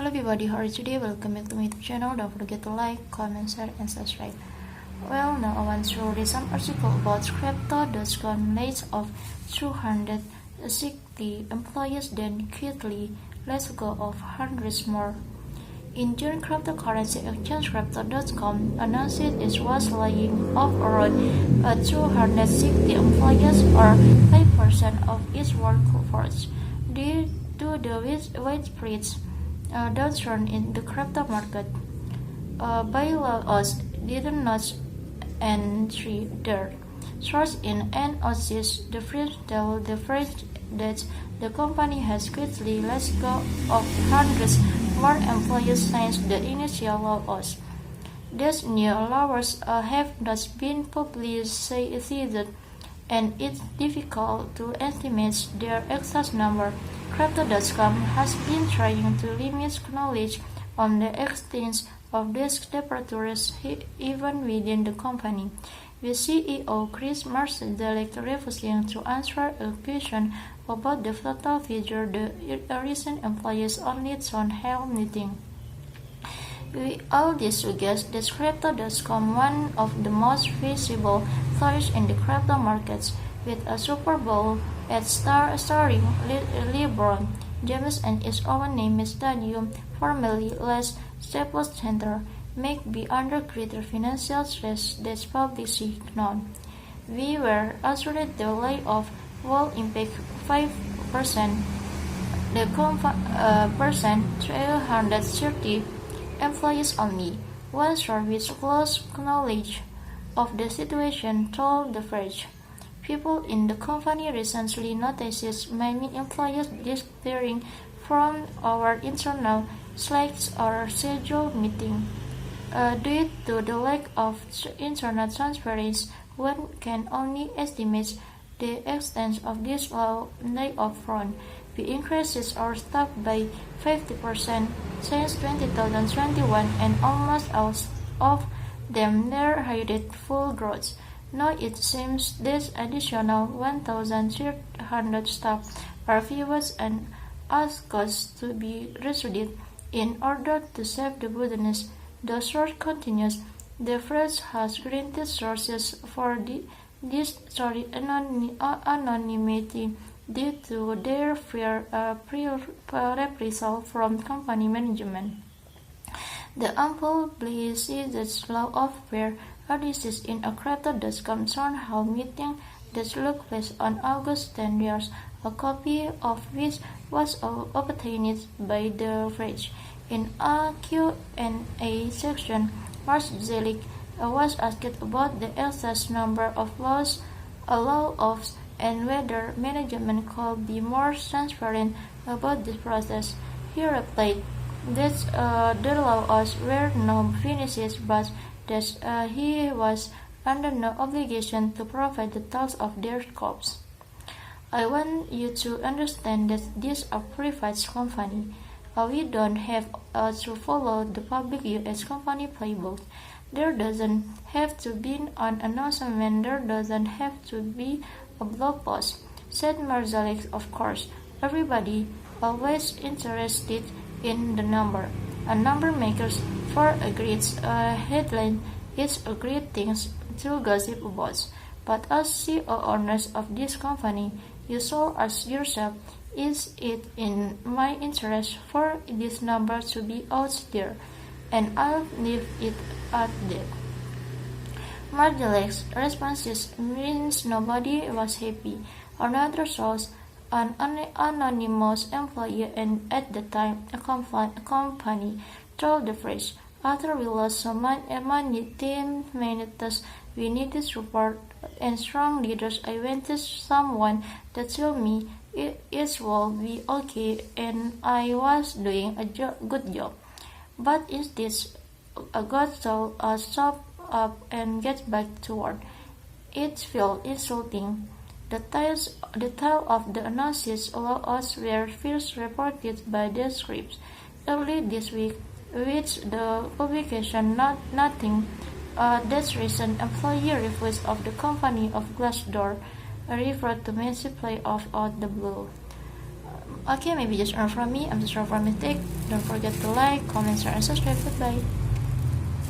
Hello everybody, how are you today? Welcome back to my YouTube channel. Don't forget to like, comment, share, and subscribe. Well, now I want to read some article about crypto.com lays off 260 employees, then quickly lets go of hundreds more. In June, cryptocurrency exchange crypto.com announced it was laying off around 260 employees, or 5% of its workforce, due to the widespread downturn in the crypto market. Bailouts did not entry their source in NOCs. The French tell the French that the company has quickly let go of hundreds more employees since the initial layoffs. These new layoffs have not been publicized, and it's difficult to estimate their exact number. Crypto.com has been trying to limit knowledge on the extent of these departures even within the company, with CEO Chris Marszalek refusing to answer a question about the total figure the recent employees-only town hall meeting. All this suggests that Crypto.com, one of the most visible players in the crypto markets, with a Super Bowl ad starring LeBron James and its own named stadium, formerly Les Staples Center, may be under greater financial stress than publicly known. We were assured the layoff will impact 5%, the percent 230 employees only. One source with close knowledge of the situation told The Verge. People in the company recently noticed many employees disappearing from our internal Slacks or scheduled meeting. Due to the lack of internal transparency, one can only estimate the extent of this layoff front. We increased our staff by 50% since 2021, and almost all of them never hit full growth. Now it seems this additional 1,300 staff are viewed and asked to be reduced in order to save the business. The source continues. The Fed has granted sources for this story anonymity due to their fear reprisal from company management. The unpublicized law of fair analysis in a Crypto.com town hall meeting that took place on August 10 years, a copy of which was obtained by The Verge. In a Q&A section, Marszalek was asked about the excess number of layoffs and whether management could be more transparent about this process. He replied that the layoffs were not finished, but that he was under no obligation to provide details of their scopes. I want you to understand that this is a private company. We don't have to follow the public U.S. company playbook. There doesn't have to be an announcement. There doesn't have to be a blog post, said Marszalek. Of course, everybody always interested in the number. A number makers for a great headline is a great thing to gossip about. But as CEO owners of this company, you should ask yourself, is it in my interest for this number to be out there? And I'll leave it at that. Marszalek's responses means nobody was happy. Another source, an anonymous employee and at the time a company, told The Verge, after we lost so many team members, we needed support and strong leaders. I wanted someone to tell me it will be okay and I was doing a good job. But instead, God told us stop up and get back to work. It felt insulting. The tale of the announced layoffs were first reported by the Scripps early this week, with the publication noting that recent employee reviews of the company of Glassdoor referred to massive layoffs out the blue. Okay, maybe just learn from me. I'm just sorry for my mistake. Don't forget to like, comment, share, and subscribe. Goodbye.